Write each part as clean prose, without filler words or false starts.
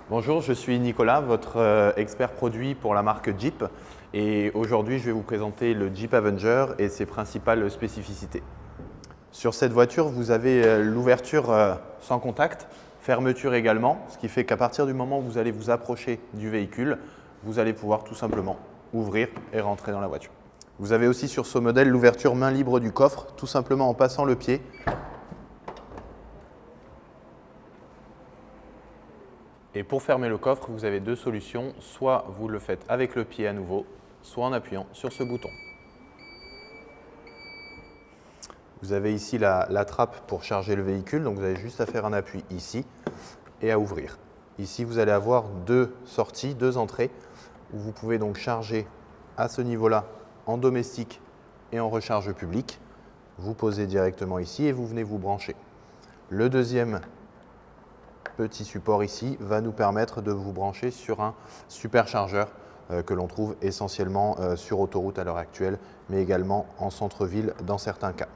Bonjour, je suis Nicolas, votre expert produit pour la marque Jeep. Et aujourd'hui, je vais vous présenter le Jeep Avenger et ses principales spécificités. Sur cette voiture, vous avez l'ouverture sans contact, fermeture également, ce qui fait qu'à partir du moment où vous allez vous approcher du véhicule, vous allez pouvoir tout simplement ouvrir et rentrer dans la voiture. Vous avez aussi sur ce modèle l'ouverture main libre du coffre, tout simplement en passant le pied. Et pour fermer le coffre, vous avez deux solutions. Soit vous le faites avec le pied à nouveau, soit en appuyant sur ce bouton. Vous avez ici la trappe pour charger le véhicule, donc vous avez juste à faire un appui ici et à ouvrir. Ici, vous allez avoir deux sorties, deux entrées, où vous pouvez donc charger à ce niveau-là en domestique et en recharge publique. Vous posez directement ici et vous venez vous brancher. Le deuxième petit support ici va nous permettre de vous brancher sur un superchargeur que l'on trouve essentiellement sur autoroute à l'heure actuelle, mais également en centre-ville dans certains cas.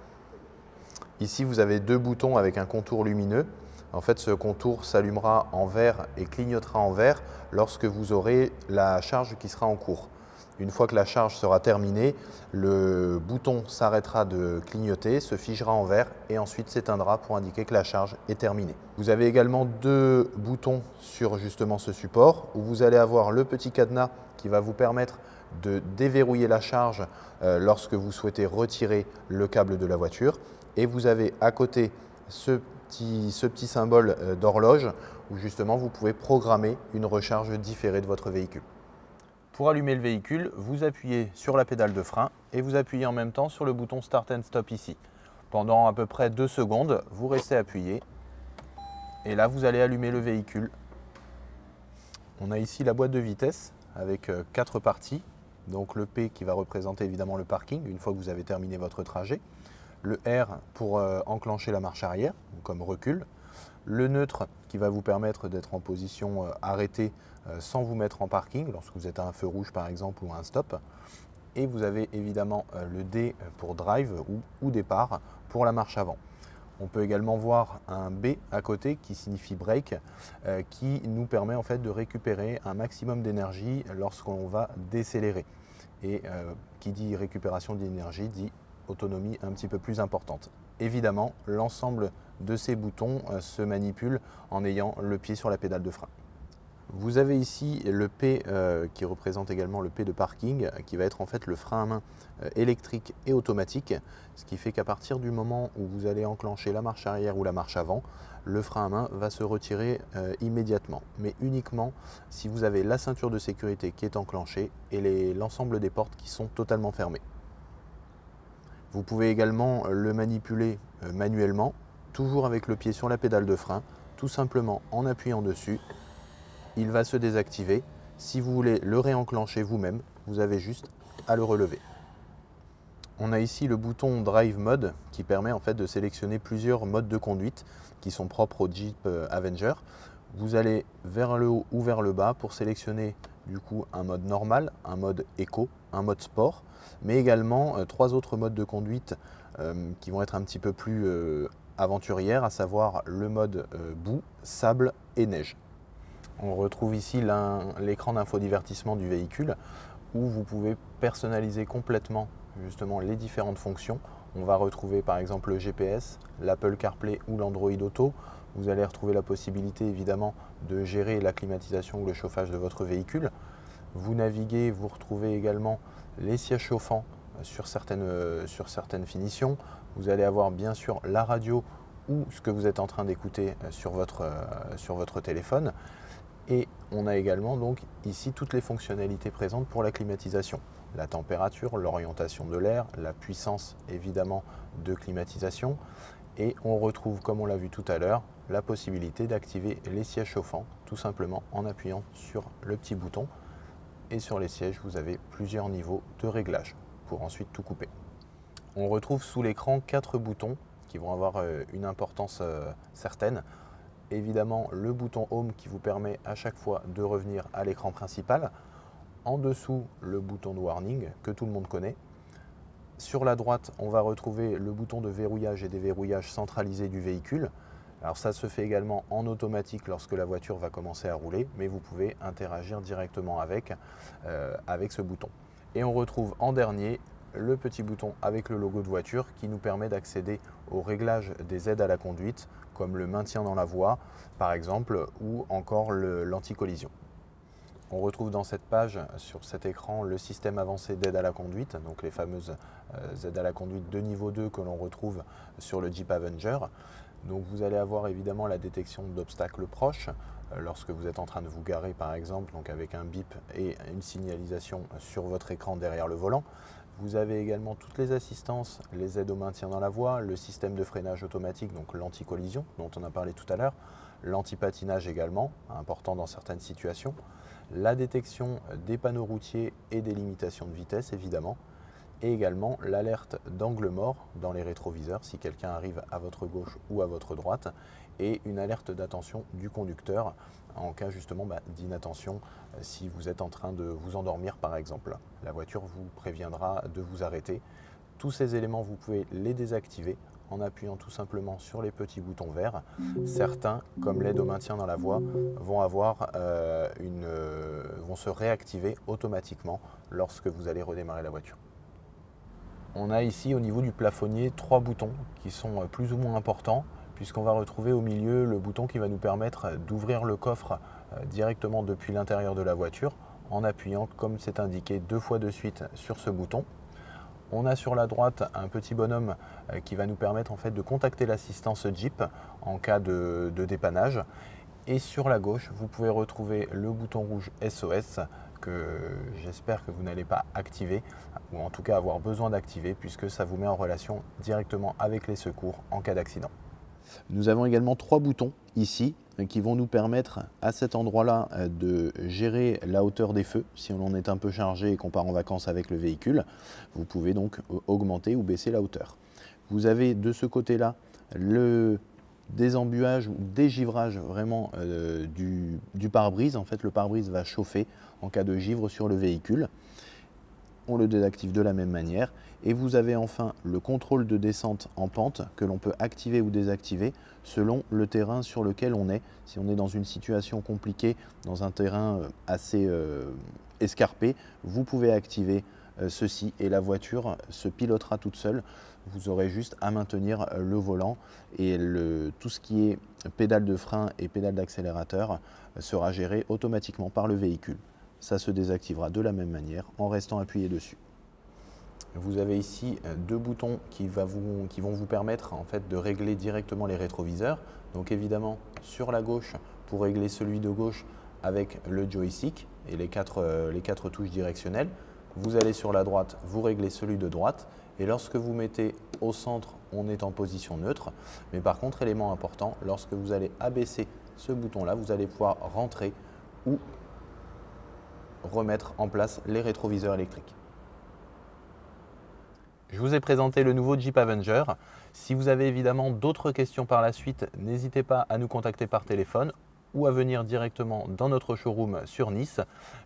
Ici, vous avez deux boutons avec un contour lumineux. En fait, ce contour s'allumera en vert et clignotera en vert lorsque vous aurez la charge qui sera en cours. Une fois que la charge sera terminée, le bouton s'arrêtera de clignoter, se figera en vert et ensuite s'éteindra pour indiquer que la charge est terminée. Vous avez également deux boutons sur justement ce support où vous allez avoir le petit cadenas qui va vous permettre de déverrouiller la charge lorsque vous souhaitez retirer le câble de la voiture. Et vous avez à côté ce petit symbole d'horloge où justement vous pouvez programmer une recharge différée de votre véhicule. Pour allumer le véhicule, vous appuyez sur la pédale de frein et vous appuyez en même temps sur le bouton Start and Stop ici. Pendant à peu près 2 secondes, vous restez appuyé et là vous allez allumer le véhicule. On a ici la boîte de vitesse avec 4 parties. Donc le P qui va représenter évidemment le parking une fois que vous avez terminé votre trajet. Le R pour enclencher la marche arrière, comme recul. Le neutre qui va vous permettre d'être en position arrêtée sans vous mettre en parking, lorsque vous êtes à un feu rouge par exemple ou à un stop. Et vous avez évidemment le D pour drive ou départ pour la marche avant. On peut également voir un B à côté qui signifie break, qui nous permet en fait de récupérer un maximum d'énergie lorsqu'on va décélérer. Et qui dit récupération d'énergie dit autonomie un petit peu plus importante. Évidemment, l'ensemble de ces boutons se manipule en ayant le pied sur la pédale de frein. Vous avez ici le P qui représente également le P de parking, qui va être en fait le frein à main électrique et automatique, ce qui fait qu'à partir du moment où vous allez enclencher la marche arrière ou la marche avant, le frein à main va se retirer immédiatement, mais uniquement si vous avez la ceinture de sécurité qui est enclenchée et l'ensemble des portes qui sont totalement fermées. Vous pouvez également le manipuler manuellement, toujours avec le pied sur la pédale de frein, tout simplement en appuyant dessus. Il va se désactiver. Si vous voulez le réenclencher vous-même, vous avez juste à le relever. On a ici le bouton Drive Mode qui permet en fait de sélectionner plusieurs modes de conduite qui sont propres au Jeep Avenger. Vous allez vers le haut ou vers le bas pour sélectionner du coup un mode normal, un mode éco, un mode sport, mais également trois autres modes de conduite qui vont être un petit peu plus aventurières, à savoir le mode boue, sable et neige. On retrouve ici l'écran d'infodivertissement du véhicule où vous pouvez personnaliser complètement justement les différentes fonctions. On va retrouver par exemple le GPS, l'Apple CarPlay ou l'Android Auto. Vous allez retrouver la possibilité évidemment de gérer la climatisation ou le chauffage de votre véhicule. Vous naviguez, vous retrouvez également les sièges chauffants sur certaines finitions. Vous allez avoir bien sûr la radio ou ce que vous êtes en train d'écouter sur votre téléphone. Et on a également donc ici toutes les fonctionnalités présentes pour la climatisation. La température, l'orientation de l'air, la puissance évidemment de climatisation. Et on retrouve, comme on l'a vu tout à l'heure, la possibilité d'activer les sièges chauffants tout simplement en appuyant sur le petit bouton. Et sur les sièges, vous avez plusieurs niveaux de réglage pour ensuite tout couper. On retrouve sous l'écran 4 boutons qui vont avoir une importance certaine. Évidemment, le bouton Home qui vous permet à chaque fois de revenir à l'écran principal. En dessous, le bouton de Warning que tout le monde connaît. Sur la droite, on va retrouver le bouton de verrouillage et déverrouillage centralisé du véhicule. Alors ça se fait également en automatique lorsque la voiture va commencer à rouler, mais vous pouvez interagir directement avec ce bouton. Et on retrouve en dernier le petit bouton avec le logo de voiture qui nous permet d'accéder au réglage des aides à la conduite, comme le maintien dans la voie par exemple, ou encore l'anti-collision. On retrouve dans cette page, sur cet écran, le système avancé d'aide à la conduite, donc les fameuses aides à la conduite de niveau 2 que l'on retrouve sur le Jeep Avenger. Donc vous allez avoir évidemment la détection d'obstacles proches lorsque vous êtes en train de vous garer par exemple, donc avec un bip et une signalisation sur votre écran derrière le volant. Vous avez également toutes les assistances, les aides au maintien dans la voie, le système de freinage automatique, donc l'anti-collision dont on a parlé tout à l'heure, l'anti-patinage également, important dans certaines situations, la détection des panneaux routiers et des limitations de vitesse évidemment, et également l'alerte d'angle mort dans les rétroviseurs si quelqu'un arrive à votre gauche ou à votre droite, et une alerte d'attention du conducteur en cas justement d'inattention si vous êtes en train de vous endormir par exemple. La voiture vous préviendra de vous arrêter. Tous ces éléments, vous pouvez les désactiver en appuyant tout simplement sur les petits boutons verts. Certains, comme l'aide au maintien dans la voie, vont se réactiver automatiquement lorsque vous allez redémarrer la voiture. On a ici au niveau du plafonnier 3 boutons qui sont plus ou moins importants, puisqu'on va retrouver au milieu le bouton qui va nous permettre d'ouvrir le coffre directement depuis l'intérieur de la voiture en appuyant, comme c'est indiqué, 2 fois de suite sur ce bouton. On a sur la droite un petit bonhomme qui va nous permettre en fait de contacter l'assistance Jeep en cas de dépannage. Et sur la gauche, vous pouvez retrouver le bouton rouge SOS que j'espère que vous n'allez pas activer, ou en tout cas avoir besoin d'activer, puisque ça vous met en relation directement avec les secours en cas d'accident. Nous avons également 3 boutons ici qui vont nous permettre à cet endroit-là de gérer la hauteur des feux. Si on en est un peu chargé et qu'on part en vacances avec le véhicule, vous pouvez donc augmenter ou baisser la hauteur. Vous avez de ce côté-là le désembuage ou dégivrage vraiment du pare-brise. En fait, le pare-brise va chauffer en cas de givre sur le véhicule. On le désactive de la même manière. Et vous avez enfin le contrôle de descente en pente que l'on peut activer ou désactiver selon le terrain sur lequel on est. Si on est dans une situation compliquée, dans un terrain assez escarpé, vous pouvez activer ceci et la voiture se pilotera toute seule. Vous aurez juste à maintenir le volant et tout ce qui est pédale de frein et pédale d'accélérateur sera géré automatiquement par le véhicule. Ça se désactivera de la même manière en restant appuyé dessus. Vous avez ici 2 boutons qui vont vous permettre en fait de régler directement les rétroviseurs. Donc évidemment sur la gauche pour régler celui de gauche avec le joystick et les quatre touches directionnelles. Vous allez sur la droite, vous réglez celui de droite, et lorsque vous mettez au centre, on est en position neutre. Mais par contre, élément important, lorsque vous allez abaisser ce bouton-là, vous allez pouvoir rentrer ou remettre en place les rétroviseurs électriques. Je vous ai présenté le nouveau Jeep Avenger. Si vous avez évidemment d'autres questions par la suite, n'hésitez pas à nous contacter par téléphone ou à venir directement dans notre showroom sur Nice.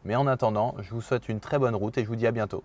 Mais en attendant, je vous souhaite une très bonne route et je vous dis à bientôt.